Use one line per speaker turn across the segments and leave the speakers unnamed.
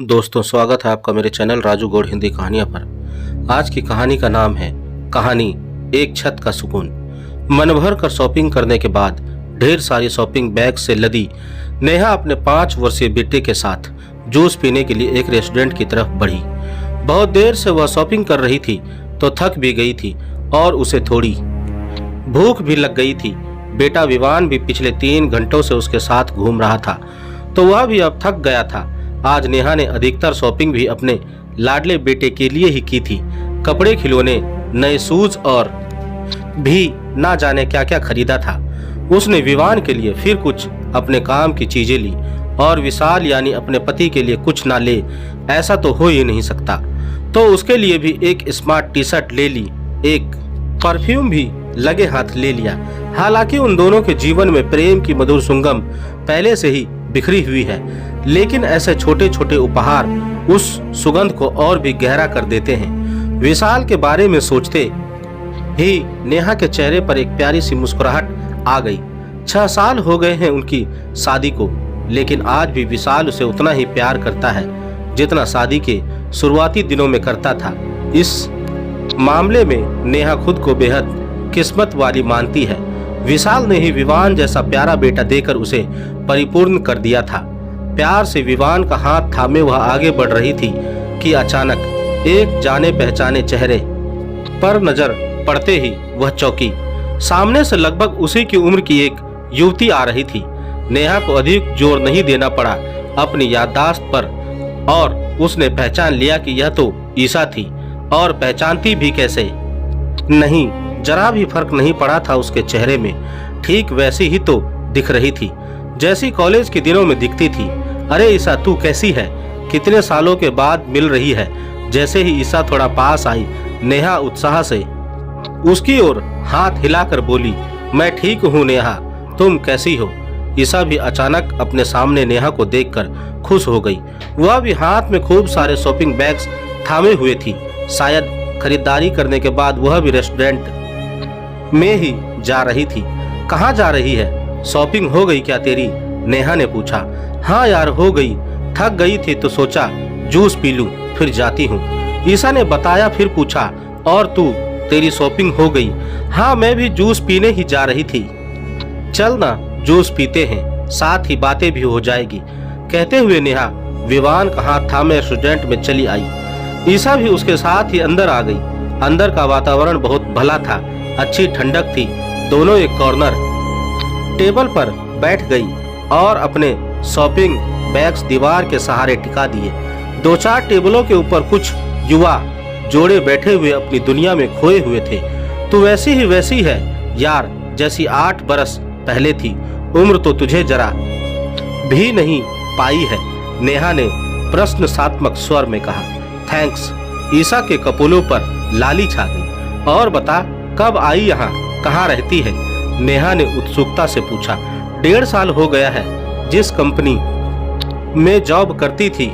दोस्तों, स्वागत है आपका मेरे चैनल राजू गौड़ हिंदी कहानियां पर। आज की कहानी का नाम है कहानी एक छत का सुकून। मन भर कर शॉपिंग करने के बाद ढेर सारी शॉपिंग बैग से लदी नेहा अपने 5 वर्षीय बेटे के साथ जूस पीने के लिए एक रेस्टोरेंट की तरफ बढ़ी। बहुत देर से वह शॉपिंग कर रही थी तो थक भी गई थी और उसे थोड़ी भूख भी लग गई थी। बेटा विवान भी पिछले 3 घंटों से उसके साथ घूम रहा था तो वह भी अब थक गया था। आज नेहा ने अधिकतर शॉपिंग भी अपने लाडले बेटे के लिए ही की थी। कपड़े, खिलौने, नए शूज और भी ना जाने क्या क्या खरीदा था। उसने विवान के लिए फिर कुछ अपने काम की चीजें ली और विशाल यानी अपने पति के लिए कुछ ना ले ऐसा तो हो ही नहीं सकता। तो उसके लिए भी एक स्मार्ट टी शर्ट ले ली, एक परफ्यूम भी लगे हाथ ले लिया। हालांकि उन दोनों के जीवन में प्रेम की मधुर सुगंध पहले से ही बिखरी हुई है, लेकिन ऐसे छोटे छोटे उपहार उस सुगंध को और भी गहरा कर देते हैं। विशाल के बारे में सोचते ही नेहा के चेहरे पर एक प्यारी सी मुस्कुराहट आ गई। 6 साल हो गए हैं उनकी शादी को, लेकिन आज भी विशाल उसे उतना ही प्यार करता है जितना शादी के शुरुआती दिनों में करता था। इस मामले में नेहा खुद को बेहद किस्मत वाली मानती है। विशाल ने ही विवान जैसा प्यारा बेटा देकर उसे परिपूर्ण कर दिया था। प्यार से विवान का हाथ थामे वह आगे बढ़ रही थी कि अचानक एक जाने पहचाने चेहरे पर नजर पड़ते ही वह चौंकी। सामने से लगभग उसी की उम्र की एक युवती आ रही थी। नेहा को अधिक जोर नहीं देना पड़ा अपनी याददाश्त पर और उसने पहचान लिया कि यह तो ईसा थी। और पहचानती भी कैसे नहीं, जरा भी फर्क नहीं पड़ा था उसके चेहरे में। ठीक वैसी ही तो दिख रही थी जैसी कॉलेज के दिनों में दिखती थी। अरे ईसा, तू कैसी है? कितने सालों के बाद मिल रही है। जैसे ही ईसा थोड़ा पास आई, नेहा उत्साह से उसकी ओर हाथ हिलाकर बोली, मैं ठीक हूँ नेहा, तुम कैसी हो? ईसा भी अचानक अपने सामने नेहा को देखकर खुश हो गई। वह भी हाथ में खूब सारे शॉपिंग बैग्स थामे हुए थी। शायद खरीदारी करने के बाद वह भी रेस्टोरेंट में ही जा रही थी। कहाँ जा रही है? शॉपिंग हो गई क्या तेरी? नेहा ने पूछा। हाँ यार, हो गई। थक गई थी तो सोचा जूस पी लूं, फिर जाती हूँ, ईसा ने बताया। फिर पूछा, और तू, तेरी शॉपिंग हो गई? हाँ, मैं भी जूस पीने ही जा रही थी। चल ना, जूस पीते हैं, साथ ही बातें भी हो जाएगी। कहते हुए नेहा विवान का हाथ थामे रेस्टोरेंट में चली आई। ईसा भी उसके साथ ही अंदर आ गई। अंदर का वातावरण बहुत भला था, अच्छी ठंडक थी। दोनों एक कॉर्नर टेबल पर बैठ गई और अपने शॉपिंग बैग्स दीवार के सहारे टिका दिए। 2-4 टेबलों के ऊपर कुछ युवा जोड़े बैठे हुए अपनी दुनिया में खोए हुए थे। तू वैसी ही वैसी है यार, जैसी 8 बरस पहले थी। उम्र तो तुझे जरा भी नहीं पाई है, नेहा ने प्रश्नात्मक स्वर में कहा। थैंक्स। ईसा के कपोलों पर लाली छा गई। और बता, कब आई यहाँ, कहाँ रहती है? नेहा ने उत्सुकता से पूछा। 1.5 साल हो गया है। जिस कंपनी में जॉब करती थी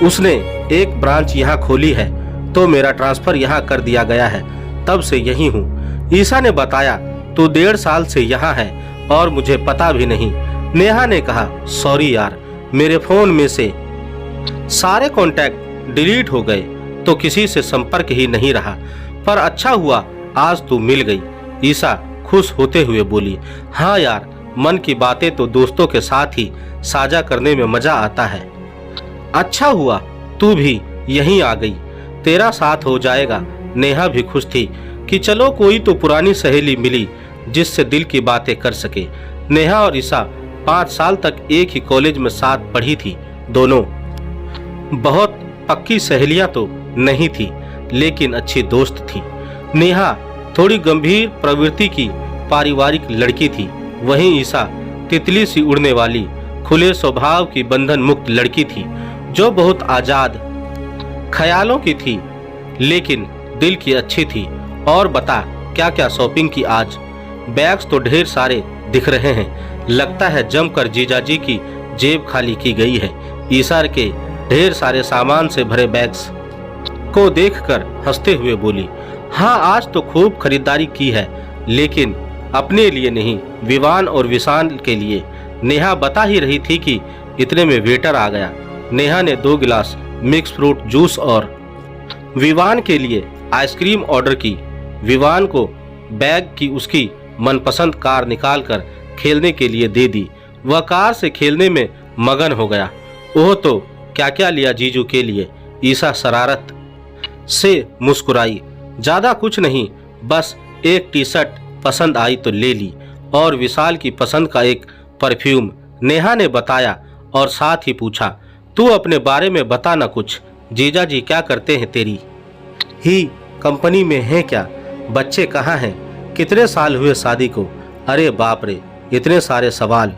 उसने एक ब्रांच यहाँ खोली है, तो मेरा ट्रांसफर यहाँ कर दिया गया है, तब से यहीं हूँ, ईसा ने बताया। तू 1.5 साल से यहाँ है और मुझे पता भी नहीं, नेहा ने कहा। सॉरी यार, मेरे फोन में से सारे कॉन्टैक्ट डिलीट हो गए तो किसी से संपर्क ही नहीं रहा, पर अच्छा हुआ आज तू मिल गई, ईसा खुश होते हुए बोली। हाँ यार, मन की बातें तो दोस्तों के साथ ही साझा करने में मजा आता है। अच्छा हुआ तू भी यहीं आ गई, तेरा साथ हो जाएगा। नेहा भी खुश थी कि चलो कोई तो पुरानी सहेली मिली जिससे दिल की बातें कर सके। नेहा और ईसा 5 साल तक एक ही कॉलेज में साथ पढ़ी थी। दोनों बहुत पक्की सहेलियां तो नहीं थी, लेकिन अच्छी दोस्त थी। नेहा थोड़ी गंभीर प्रवृत्ति की पारिवारिक लड़की थी, वहीं ईसा तितली सी उड़ने वाली खुले स्वभाव की बंधन मुक्त लड़की थी, जो बहुत आजाद ख्यालों की थी, लेकिन दिल की अच्छी थी। और बता, क्या क्या शॉपिंग की आज? बैग्स तो ढेर सारे दिख रहे हैं, लगता है जमकर जीजाजी की जेब खाली की गई है। ईसा के ढेर सारे सामान से भरे बैग्स को देखकर हंसते हुए बोली। हाँ, आज तो खूब खरीदारी की है, लेकिन अपने लिए नहीं, विवान और विशाल के लिए। नेहा बता ही रही थी कि इतने में वेटर आ गया। नेहा ने 2 गिलास मिक्स फ्रूट जूस और विवान के लिए आइसक्रीम ऑर्डर की। विवान को बैग की उसकी मनपसंद कार निकालकर खेलने के लिए दे दी। वह कार से खेलने में मगन हो गया। ओह, तो क्या क्या लिया जीजू के लिए? ईसा शरारत से मुस्कुराई। ज्यादा कुछ नहीं, बस एक टी शर्ट पसंद आई तो ले ली और विशाल की पसंद का एक परफ्यूम। नेहा ने बताया और साथ ही पूछा, तू अपने बारे में बता ना कुछ। जीजा जी क्या करते हैं? तेरी ही कंपनी में है क्या? बच्चे कहाँ हैं? कितने साल हुए शादी को? अरे बाप रे, इतने सारे सवाल।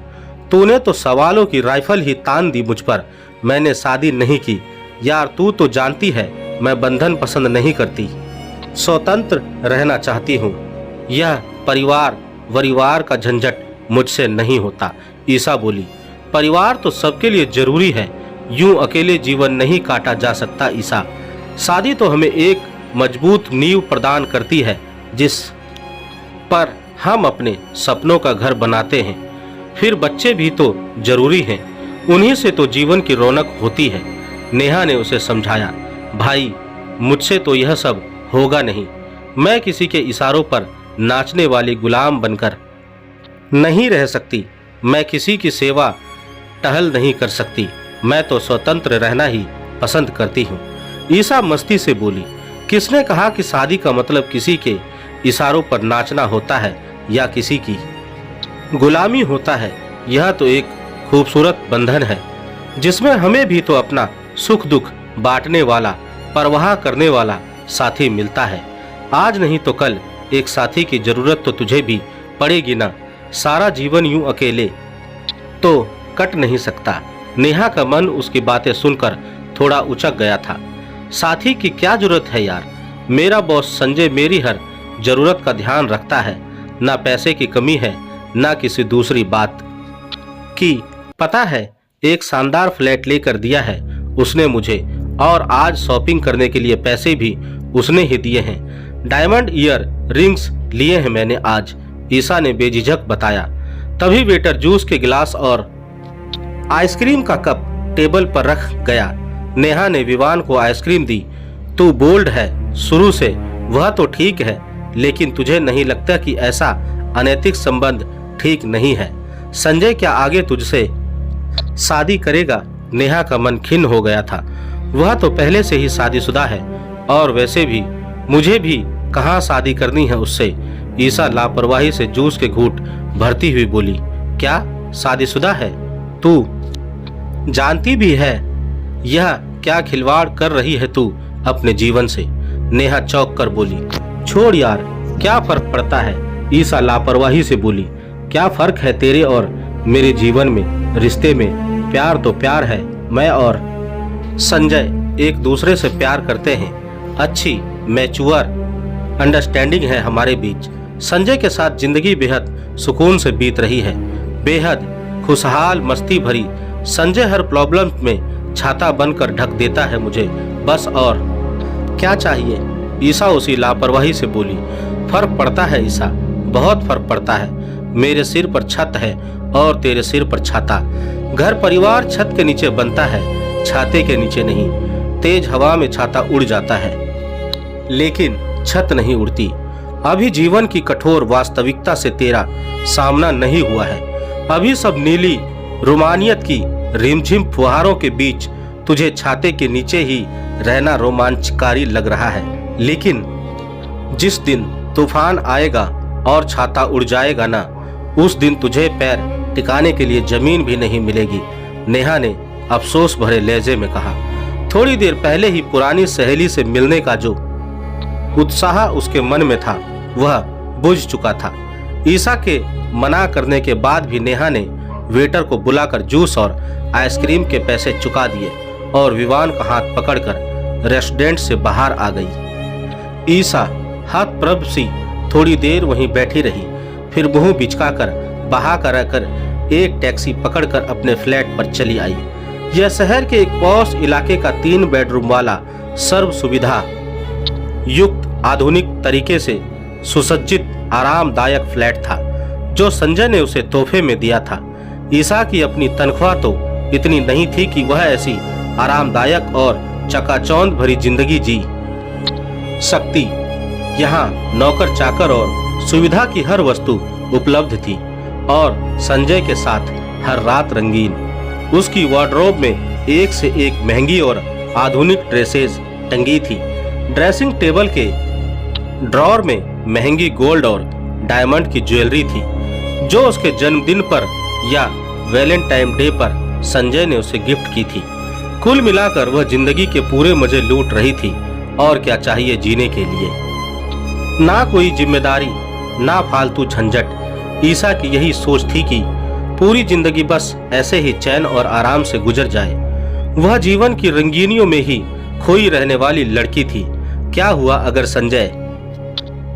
तूने तो सवालों की राइफल ही तान दी मुझ पर। मैंने शादी नहीं की यार, तू तो जानती है मैं बंधन पसंद नहीं करती, स्वतंत्र रहना चाहती हूँ। यह परिवार का झंझट मुझसे नहीं होता। ईसा बोली, परिवार तो सबके लिए जरूरी है, यूं अकेले जीवन नहीं काटा जा सकता ईसा। शादी तो हमें एक मजबूत नींव प्रदान करती है जिस पर हम अपने सपनों का घर बनाते हैं। फिर बच्चे भी तो जरूरी हैं, उन्हीं से तो जीवन की रौनक होती है। नेहा ने उसे समझाया, भाई मुझसे तो यह सब होगा नहीं। मैं किसी के इशारों पर नाचने वाली गुलाम बनकर नहीं रह सकती। मैं किसी की सेवा टहल नहीं कर सकती। मैं तो स्वतंत्र रहना ही पसंद करती हूँ। ईसा मस्ती से बोली, किसने कहा कि शादी का मतलब किसी के इशारों पर नाचना होता है या किसी की गुलामी होता है? यह तो एक खूबसूरत बंधन है जिसमें हमें भी तो अपना सुख दुख बांटने वाला, परवाह करने वाला साथी मिलता है। आज नहीं तो कल एक साथी की जरूरत तो तुझे भी पड़ेगी ना। सारा जीवन यूं अकेले तो कट नहीं सकता। नेहा का मन उसकी बातें सुनकर थोड़ा उचक गया था। साथी की क्या जरूरत है यार? मेरा बॉस संजय मेरी हर जरूरत का ध्यान रखता है। ना पैसे की कमी है ना किसी दूसरी बात की। पता है, एक शानदार फ्लैट लेकर दिया है उसने मुझे, और आज शॉपिंग करने के लिए पैसे भी उसने ही दिए हैं। डायमंड ईयर रिंग्स लिए हैं मैंने आज, ईसा ने बेझिझक बताया। तभी वेटर जूस के गिलास और आइसक्रीम का कप टेबल पर रख गया। नेहा ने विवान को आइसक्रीम दी। तू बोल्ड है शुरू से, वह तो ठीक है, लेकिन तुझे नहीं लगता कि ऐसा अनैतिक संबंध ठीक नहीं है? संजय क्या आगे तुझसे शादी करेगा? नेहा का मन खिन्न हो गया था। वह तो पहले से ही शादीशुदा है, और वैसे भी मुझे भी कहाँ शादी करनी है उससे। ईसा लापरवाही से जूस के घूंट भरती हुई बोली, क्या शादीशुदा है? तू जानती भी है यह क्या खिलवाड़ कर रही है तू अपने जीवन से? नेहा चौंक कर बोली, छोड़ यार, क्या फर्क पड़ता है? ईसा लापरवाही से बोली, क्या फर्क है तेरे और मेरे जीवन में, रिश्ते में? प्यार तो प्यार है। मैं और संजय एक दूसरे से प्यार करते हैं। अच्छी मैच्योर अंडरस्टैंडिंग है हमारे बीच। संजय के साथ जिंदगी बेहद सुकून से बीत रही है, बेहद खुशहाल मस्ती भरी। संजय हर प्रॉब्लम में छाता बनकर ढक देता है मुझे, बस और क्या चाहिए? ईसा उसी लापरवाही से बोली, फर्क पड़ता है ईसा, बहुत फर्क पड़ता है। मेरे सिर पर छत है और तेरे सिर पर छाता। घर परिवार छत के नीचे बनता है, छाते के नीचे नहीं। तेज हवा में छाता उड़ जाता है लेकिन छत नहीं उड़ती। अभी जीवन की कठोर वास्तविकता से तेरा सामना नहीं हुआ है। अभी सब नीली रोमानियत की रिमझिम फुहारों के बीच तुझे छाते के नीचे ही रहना रोमांचकारी लग रहा है। लेकिन जिस दिन तूफान आएगा और छाता उड़ जाएगा ना, उस दिन तुझे पैर टिकाने के लिए जमीन भी नहीं मिलेगी। नेहा ने अफसोस भरे लहजे में कहा। थोड़ी देर पहले ही पुरानी सहेली से मिलने का जो उत्साह उसके मन में था वह बुझ चुका था। ईसा के मना करने के बाद भी नेहा ने वेटर को बुलाकर जूस और आइसक्रीम के पैसे चुका दिए और विवान का हाथ पकड़कर रेस्टोरेंट से बाहर आ गई। ईसा हतप्रभ सी थोड़ी देर वहीं बैठी रही, फिर मुंह बिचकाकर बहा कर एक टैक्सी पकड़कर अपने फ्लैट पर चली आई। यह शहर के एक पॉश इलाके का 3 बेडरूम वाला सर्व सुविधा युक्त आधुनिक तरीके से सुसज्जित आरामदायक फ्लैट था जो संजय ने उसे तोहफे में दिया था। ईसा की अपनी तनख्वाह तो इतनी नहीं थी कि वह ऐसी आरामदायक और चकाचौंध भरी जिंदगी जी सकती। यहाँ नौकर चाकर और सुविधा की हर वस्तु उपलब्ध थी और संजय के साथ हर रात रंगीन। उसकी वार्डरोब में एक से एक महंगी और आधुनिक ड्रेसेस टंगी थी। ड्रेसिंग टेबल के ड्रॉर में महंगी गोल्ड और डायमंड की ज्वेलरी थी जो उसके जन्मदिन पर या वैलेंटाइन डे पर संजय ने उसे गिफ्ट की थी। कुल मिलाकर वह जिंदगी के पूरे मजे लूट रही थी और क्या चाहिए जीने के लिए। ना कोई जिम्मेदारी, ना फालतू झंझट। ईसा की यही सोच थी कि पूरी जिंदगी बस ऐसे ही चैन और आराम से गुजर जाए। वह जीवन की रंगीनियों में ही खोई रहने वाली लड़की थी। क्या हुआ अगर संजय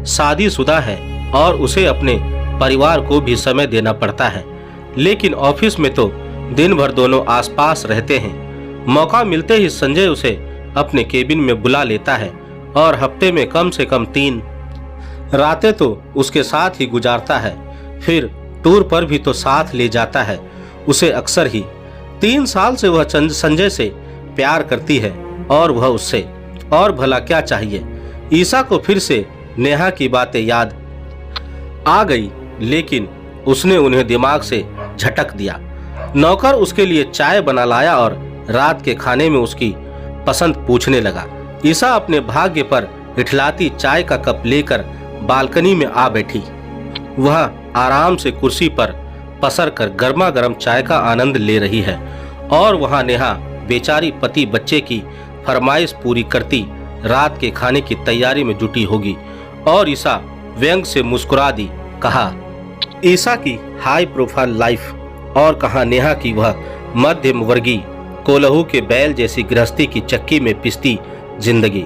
शादीशुदा है और उसे अपने परिवार को भी समय देना पड़ता है, लेकिन ऑफिस में तो दिन भर दोनों आसपास रहते हैं। मौका मिलते ही संजय उसे अपने केबिन में बुला लेता है और हफ्ते में कम से कम 3 रातें तो उसके साथ ही गुजारता है। फिर टूर पर भी तो साथ ले जाता है उसे अक्सर ही। 3 साल से वह संजय से प्यार करती है और वह उससे, और भला क्या चाहिए। ईसा को फिर से नेहा की बातें याद आ गई, लेकिन उसने उन्हें दिमाग से झटक दिया। नौकर उसके लिए चाय बना लाया और रात के खाने में उसकी पसंद पूछने लगा। ईसा अपने भाग्य पर इठलाती चाय का कप लेकर बालकनी में आ बैठी। वह आराम से कुर्सी पर पसर कर गर्मा गर्म चाय का आनंद ले रही है और वहां नेहा बेचारी पति बच्चे की फरमाइश पूरी करती रात के खाने की तैयारी में जुटी होगी। और ईसा व्यंग से मुस्कुरा दी। कहा ईसा की हाई प्रोफाइल लाइफ और कहा नेहा की वह मध्यम वर्गीय कोल्हू के बैल जैसी गृहस्थी की चक्की में पिसती जिंदगी।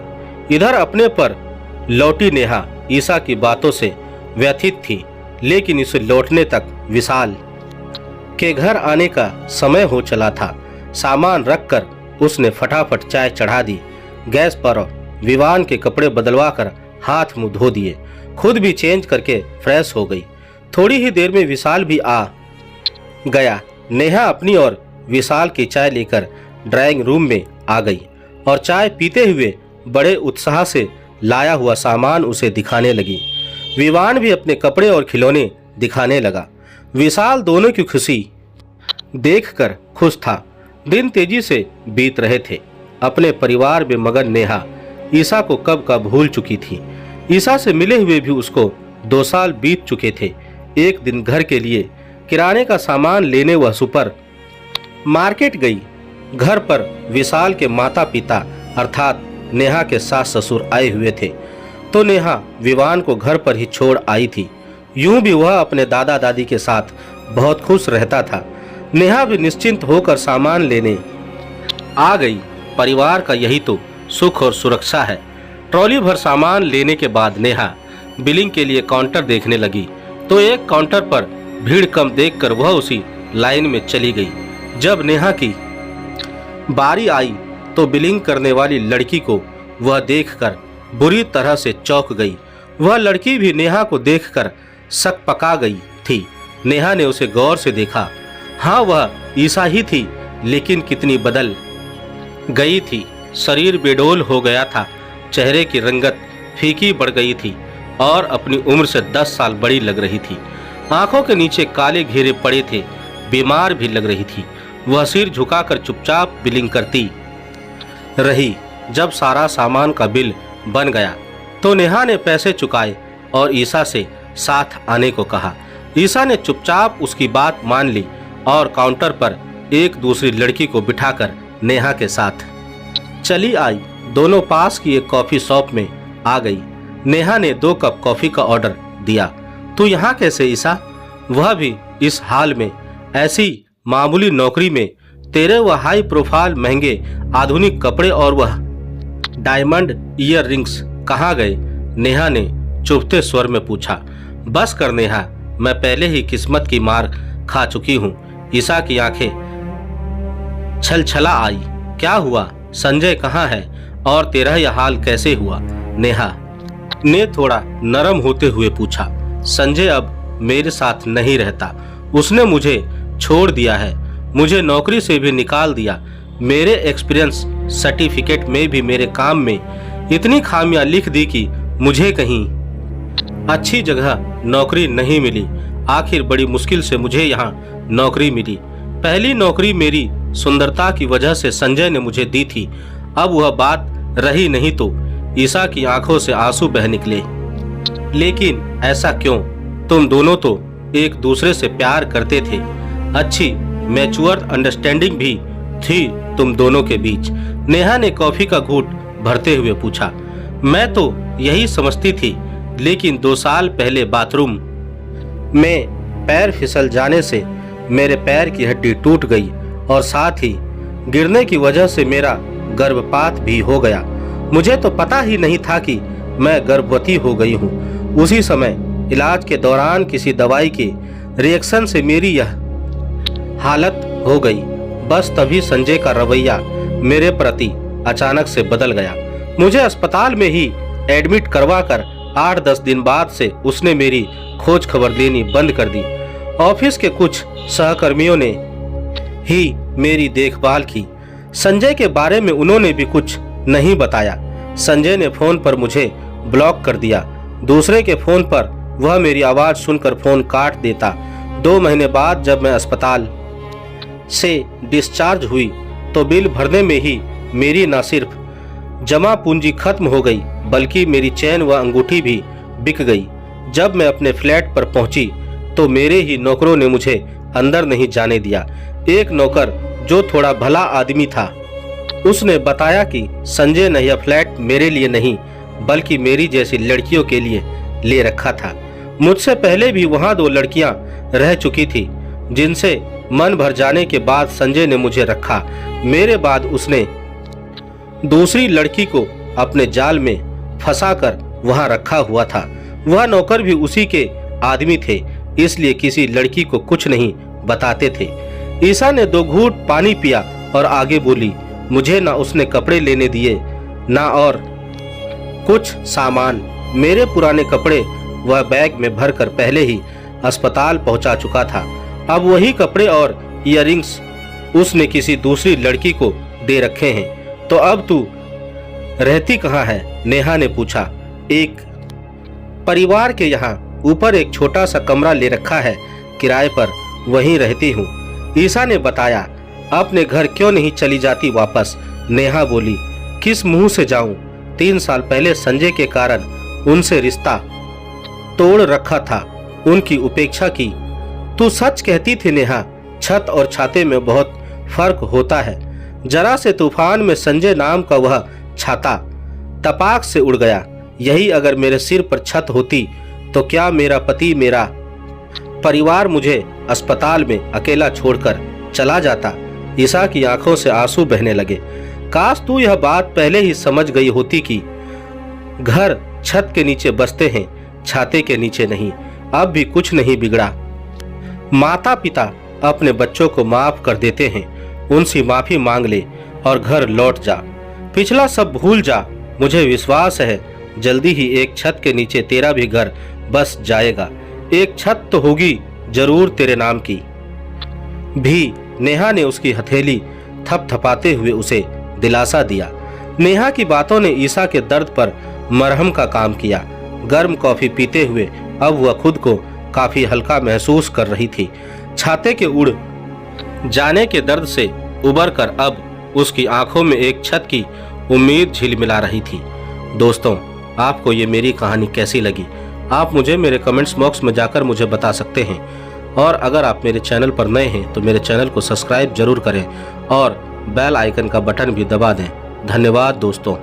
इधर अपने पर लौटी नेहा ईसा की बातों से व्यथित थी, लेकिन इसे लौटने तक विशाल के घर आने का समय हो चला था। सामान रखकर उसने फटाफट चाय चढ़ा दी गैस पर। विवान के कपड़े बदलवा कर हाथ मुंह धो दिए, खुद भी चेंज करके फ्रेश हो गई। थोड़ी ही देर में विशाल भी आ गया। नेहा अपनी और विशाल की चाय लेकर ड्राइंग रूम में आ गई और चाय पीते हुए बड़े उत्साह से लाया हुआ सामान उसे दिखाने लगी। विवान भी अपने कपड़े और खिलौने दिखाने लगा। विशाल दोनों की खुशी देखकर खुश था। दिन तेजी से बीत रहे थे। अपने परिवार में मगन नेहा ईसा को कब का भूल चुकी थी। ईसा से मिले हुए भी उसको 2 साल बीत चुके थे। एक दिन घर के लिए किराने का सामान लेने वह सुपर मार्केट गई। घर पर विशाल के माता पिता अर्थात नेहा के सास ससुर आए हुए थे, तो नेहा विवान को घर पर ही छोड़ आई थी। यूं भी वह अपने दादा दादी के साथ बहुत खुश रहता था। नेहा भी निश्चिंत होकर सामान लेने आ गई। परिवार का यही तो सुख और सुरक्षा है। ट्रॉली भर सामान लेने के बाद नेहा बिलिंग के लिए काउंटर देखने लगी, तो एक काउंटर पर भीड़ कम देखकर वह उसी लाइन में चली गई। जब नेहा की बारी आई तो बिलिंग करने वाली लड़की को वह देखकर बुरी तरह से चौंक गई। वह लड़की भी नेहा को देखकर शक पका गई थी। नेहा ने उसे गौर से देखा। हाँ, वह ईसा ही थी, लेकिन कितनी बदल गई थी। शरीर बेडोल हो गया था, चेहरे की रंगत फीकी बढ़ गई थी और अपनी उम्र से 10 साल बड़ी लग रही थी। आंखों के नीचे काले घेरे पड़े थे, बीमार भी लग रही थी। वह सिर झुकाकर चुपचाप बिलिंग करती रही। जब सारा सामान का बिल बन गया तो नेहा ने पैसे चुकाए और ईसा से साथ आने को कहा। ईसा ने चुपचाप उसकी बात मान ली और काउंटर पर एक दूसरी लड़की को बिठाकर नेहा के साथ चली आई। दोनों पास की एक कॉफी शॉप में आ गई। नेहा ने 2 कप कॉफी का ऑर्डर दिया। तू यहाँ कैसे ईसा? वह भी इस हाल में, ऐसी मामूली नौकरी में? तेरे वह हाई प्रोफाइल महंगे आधुनिक कपड़े और वह डायमंड ईयर रिंग्स कहाँ गए? नेहा ने चुभते स्वर में पूछा। बस कर नेहा, मैं पहले ही किस्मत की मार खा चुकी हूँ। ईसा की आंखें छलछला आई। क्या हुआ? संजय कहाँ है और तेरा यह हाल कैसे हुआ? नेहा ने थोड़ा नरम होते हुए पूछा। संजय अब मेरे साथ नहीं रहता। उसने मुझे छोड़ दिया है, मुझे नौकरी से भी निकाल दिया। मेरे एक्सपीरियंस सर्टिफिकेट में भी मेरे काम में इतनी खामियां लिख दी कि मुझे कहीं अच्छी जगह नौकरी नहीं मिली। आखिर बड़ी मुश्किल से मुझे यहाँ नौकरी मिली। पहली नौकरी मेरी सुंदरता की वजह से संजय ने मुझे दी थी। अब वह बात रही नहीं तो ईशा की आंखों से आंसू बह निकले। लेकिन ऐसा क्यों? तुम दोनों तो एक दूसरे से प्यार करते थे। अच्छी मैच्योर अंडरस्टैंडिंग भी थी तुम दोनों के बीच। नेहा ने कॉफी का घूंट भरते हुए पूछा। मैं तो यही समझती थी, लेकिन 2 साल पहले बाथरूम में पैर फिसल जाने से मेरे पैर की हड्डी टूट गई और साथ ही गिरने की वजह से मेरा गर्भपात भी हो गया। मुझे तो पता ही नहीं था कि मैं गर्भवती हो गई हूँ। उसी समय इलाज के दौरान किसी दवाई के रिएक्शन से मेरी यह हालत हो गई। बस तभी संजय का रवैया मेरे प्रति अचानक से बदल गया। मुझे अस्पताल में ही एडमिट करवाकर 8-10 दिन बाद से उसने मेरी खोज खबर लेनी बंद कर दी। ऑफिस के कुछ सहकर्मियों ने ही मेरी देखभाल की। संजय के बारे में उन्होंने भी कुछ नहीं बताया। संजय ने फोन पर मुझे ब्लॉक कर दिया। दूसरे के फोन पर वह मेरी आवाज सुनकर फोन काट देता। 2 महीने बाद जब मैं अस्पताल से डिस्चार्ज हुई तो बिल भरने में ही मेरी न सिर्फ जमा पूंजी खत्म हो गई, बल्कि मेरी चेन व अंगूठी भी बिक गई। जब मैं अपने फ्लैट पर पहुंची तो मेरे ही नौकरों ने मुझे अंदर नहीं जाने दिया। एक नौकर जो थोड़ा भला आदमी था, उसने बताया कि संजय ने यह फ्लैट मेरे लिए नहीं बल्कि मेरी जैसी लड़कियों के लिए ले रखा था। मुझसे पहले भी वहां 2 लड़कियां रह चुकी थी, जिनसे मन भर जाने के बाद संजय ने मुझे रखा। मेरे बाद उसने दूसरी लड़की को अपने जाल में फंसाकर वहां रखा हुआ था। वह नौकर भी उसी के आदमी थे, इसलिए किसी लड़की को कुछ नहीं बताते थे। ईशा ने 2 घूंट पानी पिया और आगे बोली। मुझे ना उसने कपड़े लेने दिए ना और कुछ सामान। मेरे पुराने कपड़े वह बैग में भरकर पहले ही अस्पताल पहुंचा चुका था। अब वही कपड़े और इयररिंग्स उसने किसी दूसरी लड़की को दे रखे हैं। तो अब तू रहती कहाँ है? नेहा ने पूछा। एक परिवार के यहाँ ऊपर एक छोटा सा कमरा ले रखा है किराए पर, वहीं रहती हूँ, ईशा ने बताया। अपने घर क्यों नहीं चली जाती वापस? नेहा बोली। किस मुंह से जाऊं? 3 साल पहले संजय के कारण उनसे रिश्ता तोड़ रखा था, उनकी उपेक्षा की। तू सच कहती थी नेहा, छत और छाते में बहुत फर्क होता है। जरा से तूफान में संजय नाम का वह छाता तपाक से उड़ गया। यही अगर मेरे सिर पर छत होती तो क्या मेरा पति, मेरा परिवार मुझे अस्पताल में अकेला छोड़कर चला जाता? ईशा की आंखों से आंसू बहने लगे। काश तू यह बात पहले ही समझ गई होती कि घर छत के नीचे बसते हैं, छाते के नीचे नहीं। अब भी कुछ नहीं बिगड़ा। माता पिता अपने बच्चों को माफ कर देते हैं, उनसे माफी मांग ले और घर लौट जा। पिछला सब भूल जा। मुझे विश्वास है जल्दी ही एक छत के नीचे तेरा भी घर बस जाएगा। एक छत तो होगी जरूर तेरे नाम की भी। नेहा ने उसकी हथेली थपथपाते हुए उसे दिलासा दिया। नेहा की बातों ने ईशा के दर्द पर मरहम का काम किया। गर्म कॉफी पीते हुए अब वह खुद को काफी हल्का महसूस कर रही थी। छाते के उड़ जाने के दर्द से उबरकर अब उसकी आंखों में एक छत की उम्मीद झिलमिला रही थी। दोस्तों, आपको ये मेरी कहानी कैसी लगी? आप मुझे मेरे कमेंट्स बॉक्स में जाकर मुझे बता सकते हैं। और अगर आप मेरे चैनल पर नए हैं तो मेरे चैनल को सब्सक्राइब जरूर करें और बेल आइकन का बटन भी दबा दें। धन्यवाद दोस्तों।